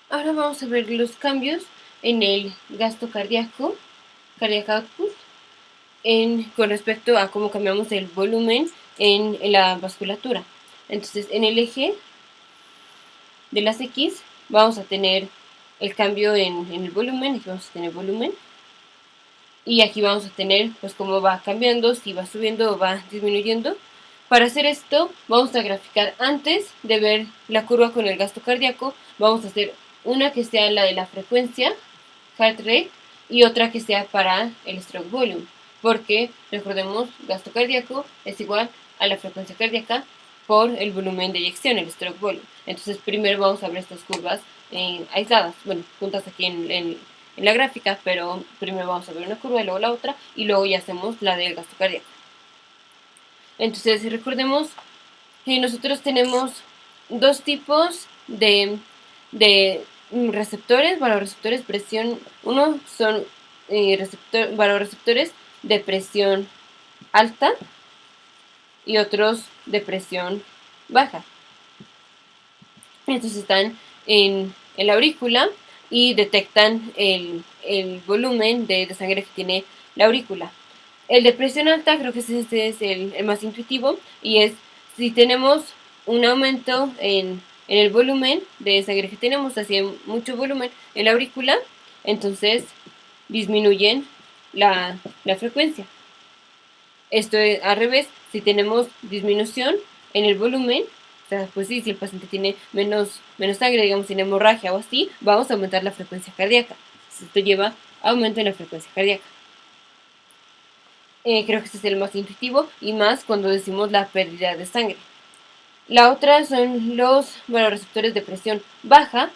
Ahora vamos a ver los cambios en el gasto cardíaco, cardiac output, con respecto a cómo cambiamos el volumen en la vasculatura. Entonces, en el eje de las X vamos a tener el cambio en el volumen, aquí vamos a tener volumen, y aquí vamos a tener pues cómo va cambiando, si va subiendo o va disminuyendo. Para hacer esto vamos a graficar antes de ver la curva con el gasto cardíaco, vamos a hacer una que sea la de la frecuencia, heart rate, y otra que sea para el stroke volume, porque recordemos, gasto cardíaco es igual a la frecuencia cardíaca por el volumen de eyección, el stroke volume. Entonces primero vamos a ver estas curvas aisladas, bueno, juntas aquí en la gráfica, pero primero vamos a ver una curva y luego la otra, y luego ya hacemos la del gasto cardíaco. Entonces recordemos que nosotros tenemos dos tipos de receptores, varoreceptores presión. Uno son varoreceptores de presión alta y otros de presión baja. Estos están en la aurícula y detectan el volumen de sangre que tiene la aurícula. El de presión alta creo que este es el más intuitivo, y es si tenemos un aumento en el volumen de sangre que tenemos, así mucho volumen en la aurícula, entonces disminuyen la frecuencia. Esto es al revés, si tenemos disminución en el volumen, o sea, pues sí, si el paciente tiene menos sangre, digamos, tiene hemorragia o así, vamos a aumentar la frecuencia cardíaca. Esto lleva a aumento en la frecuencia cardíaca. Creo que este es el más intuitivo, y más cuando decimos la pérdida de sangre. La otra son los receptores de presión baja.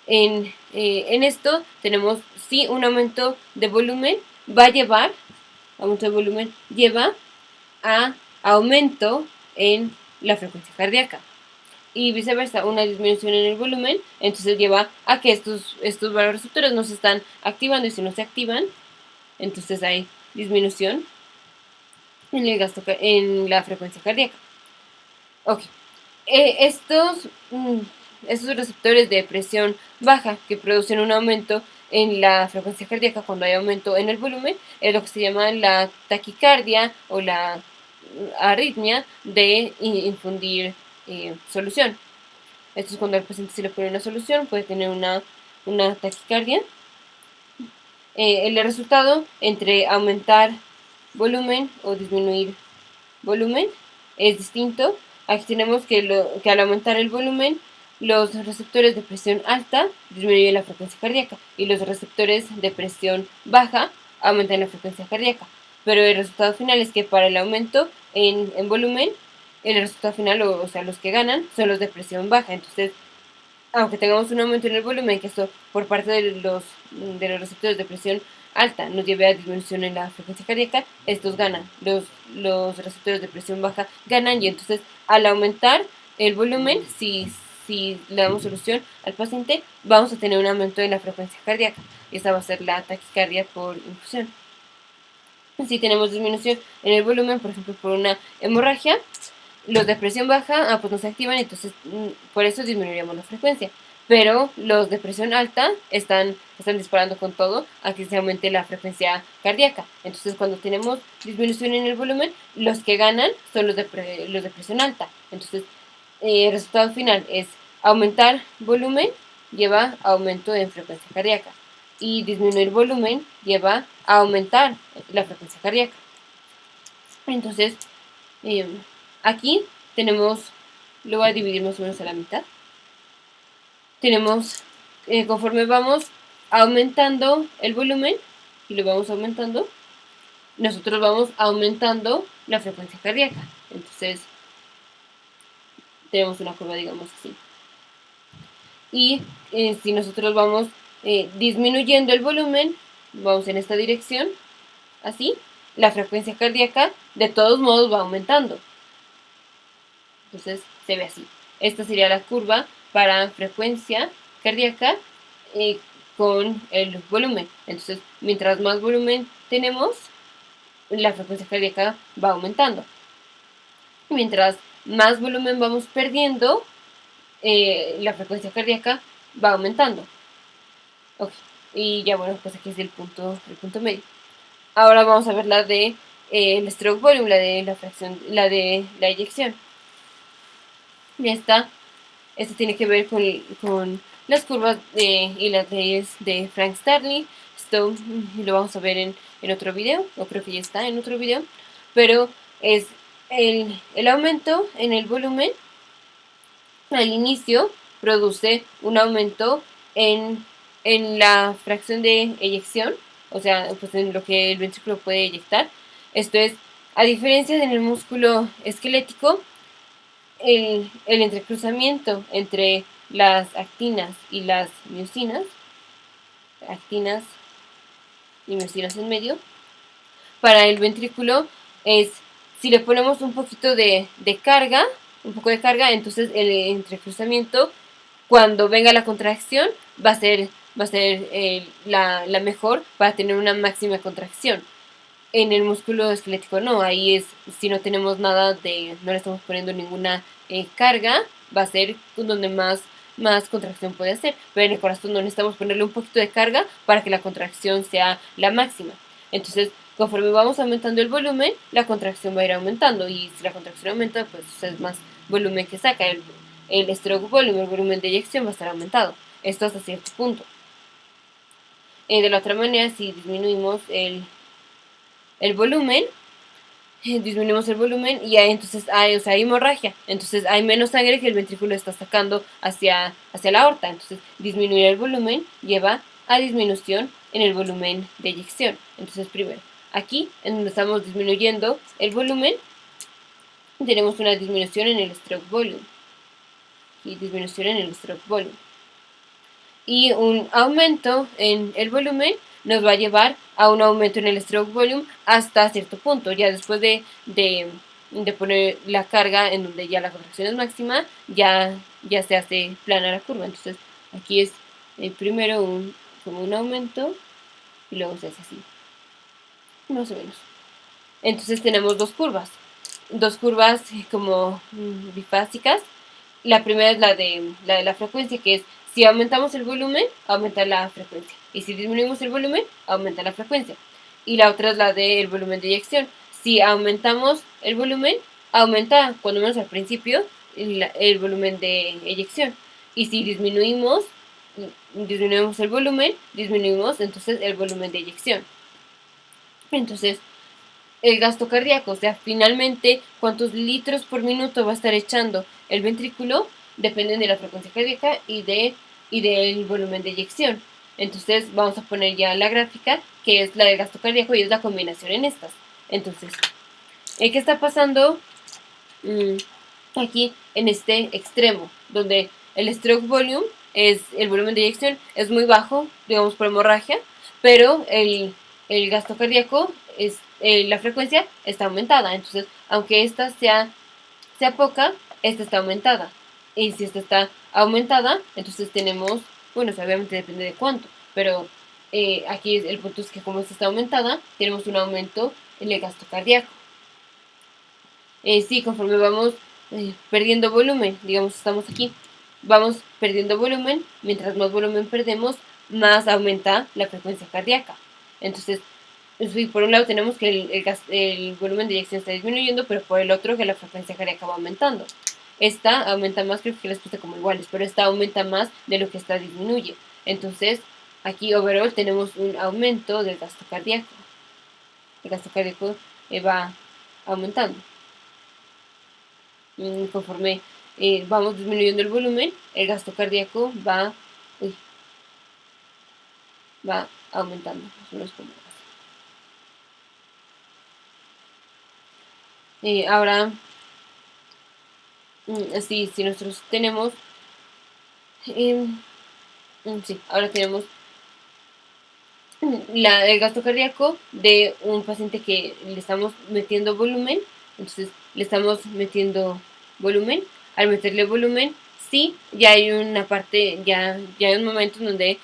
En esto tenemos sí un aumento de volumen, va a llevar, aumento de volumen lleva a aumento en la frecuencia cardíaca. Y viceversa, una disminución en el volumen, entonces lleva a que estos receptores no se están activando, y si no se activan, entonces hay disminución en el gasto, en la frecuencia cardíaca. Ok. Estos receptores de presión baja que producen un aumento en la frecuencia cardíaca cuando hay aumento en el volumen es lo que se llama la taquicardia o la arritmia de infundir solución. Esto es cuando al paciente se le pone una solución, puede tener una taquicardia. El resultado entre aumentar volumen o disminuir volumen es distinto. Aquí tenemos que al aumentar el volumen, los receptores de presión alta disminuyen la frecuencia cardíaca y los receptores de presión baja aumentan la frecuencia cardíaca. Pero el resultado final es que para el aumento en volumen, el resultado final, o sea, los que ganan, son los de presión baja. Entonces, aunque tengamos un aumento en el volumen, que esto por parte de los receptores de presión alta nos lleve a disminución en la frecuencia cardíaca, estos ganan. Los receptores de presión baja ganan, y entonces al aumentar el volumen, si le damos solución al paciente, vamos a tener un aumento en la frecuencia cardíaca, y esa va a ser la taquicardia por infusión. Si tenemos disminución en el volumen, por ejemplo por una hemorragia, los de presión baja pues no se activan, entonces por eso disminuiríamos la frecuencia. Pero los de presión alta están disparando con todo a que se aumente la frecuencia cardíaca. Entonces cuando tenemos disminución en el volumen, los que ganan son los de presión alta. Entonces el resultado final es aumentar volumen lleva a aumento en frecuencia cardíaca, y disminuir volumen lleva a aumentar la frecuencia cardíaca. Entonces aquí tenemos, lo voy a dividir más o menos a la mitad. Tenemos, conforme vamos aumentando el volumen y lo vamos aumentando, nosotros vamos aumentando la frecuencia cardíaca. Entonces, tenemos una curva, digamos así. Y si nosotros vamos disminuyendo el volumen, vamos en esta dirección, así, la frecuencia cardíaca de todos modos va aumentando. Entonces se ve así. Esta sería la curva para frecuencia cardíaca con el volumen. Entonces, mientras más volumen tenemos, la frecuencia cardíaca va aumentando. Mientras más volumen vamos perdiendo, la frecuencia cardíaca va aumentando. Ok, y ya bueno, pues aquí es el punto medio. Ahora vamos a ver la de el stroke volume, la de la fracción, la de la eyección. Ya está. Esto tiene que ver con las curvas y las leyes de Frank Starling. Esto lo vamos a ver en otro video, o creo que ya está en otro video, pero es el aumento en el volumen al inicio produce un aumento en la fracción de eyección, o sea, pues en lo que el ventrículo puede eyectar. Esto es, a diferencia de en el músculo esquelético, el entrecruzamiento entre las actinas y las miosinas, actinas y miosinas en medio, para el ventrículo es, si le ponemos un poquito de carga, un poco de carga, entonces el entrecruzamiento, cuando venga la contracción, va a ser la mejor para tener una máxima contracción. En el músculo esquelético no, ahí es, si no tenemos nada no le estamos poniendo ninguna carga, va a ser donde más contracción puede hacer. Pero en el corazón no necesitamos ponerle un poquito de carga para que la contracción sea la máxima. Entonces, conforme vamos aumentando el volumen, la contracción va a ir aumentando. Y si la contracción aumenta, pues es más volumen que saca. El stroke volume, el volumen de eyección va a estar aumentado. Esto hasta cierto punto. De la otra manera, si disminuimos el volumen, disminuimos el volumen y entonces hay hemorragia, entonces hay menos sangre que el ventrículo está sacando hacia la aorta, entonces disminuir el volumen lleva a disminución en el volumen de eyección. Entonces primero, aquí en donde estamos disminuyendo el volumen, tenemos una disminución en el stroke volume y disminución en el stroke volume y un aumento en el volumen nos va a llevar a un aumento en el stroke volume hasta cierto punto. Ya después de poner la carga en donde ya la contracción es máxima, ya se hace plana la curva. Entonces aquí es primero como un aumento y luego se hace así, más o menos. Entonces tenemos dos curvas como bifásicas. La primera es la de la frecuencia, que es si aumentamos el volumen, aumenta la frecuencia. Y si disminuimos el volumen, aumenta la frecuencia. Y la otra es la del volumen de eyección. Si aumentamos el volumen, aumenta, cuando menos al principio, el volumen de eyección. Y si disminuimos el volumen, disminuimos entonces el volumen de eyección. Entonces, el gasto cardíaco, o sea, finalmente cuántos litros por minuto va a estar echando el ventrículo, dependen de la frecuencia cardíaca y del volumen de eyección. Entonces vamos a poner ya la gráfica, que es la del gasto cardíaco y es la combinación en estas. Entonces, ¿qué está pasando aquí en este extremo? Donde el stroke volume, el volumen de eyección, es muy bajo, digamos por hemorragia, pero el gasto cardíaco la frecuencia está aumentada. Entonces, aunque esta sea poca, esta está aumentada. Y si esta está aumentada, entonces tenemos, bueno, obviamente depende de cuánto, pero aquí el punto es que como esta está aumentada, tenemos un aumento en el gasto cardíaco. Sí, conforme vamos perdiendo volumen, digamos, estamos aquí, vamos perdiendo volumen, mientras más volumen perdemos, más aumenta la frecuencia cardíaca. Entonces, por un lado tenemos que el volumen de eyección está disminuyendo, pero por el otro que la frecuencia cardíaca va aumentando. Esta aumenta más, creo que las puse como iguales, pero esta aumenta más de lo que esta disminuye. Entonces, aquí overall tenemos un aumento del gasto cardíaco. El gasto cardíaco va aumentando. Conforme vamos disminuyendo el volumen, el gasto cardíaco va aumentando. Eso no es como ahora, si nosotros tenemos, sí, ahora tenemos el gasto cardíaco de un paciente que le estamos metiendo volumen, entonces le estamos metiendo volumen. Al meterle volumen, sí, ya hay una parte, ya hay un momento en donde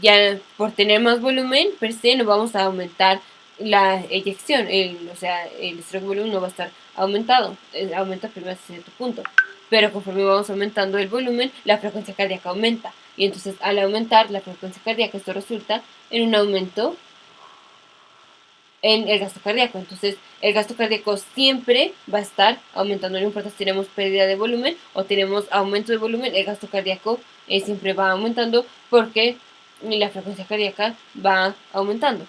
ya por tener más volumen per se no vamos a aumentar la eyección, o sea, el stroke volumen no va a estar aumentado, aumenta primero hasta cierto punto, pero conforme vamos aumentando el volumen, la frecuencia cardíaca aumenta, y entonces al aumentar la frecuencia cardíaca esto resulta en un aumento en el gasto cardíaco. Entonces, el gasto cardíaco siempre va a estar aumentando, no importa si tenemos pérdida de volumen o tenemos aumento de volumen, el gasto cardíaco siempre va aumentando porque la frecuencia cardíaca va aumentando.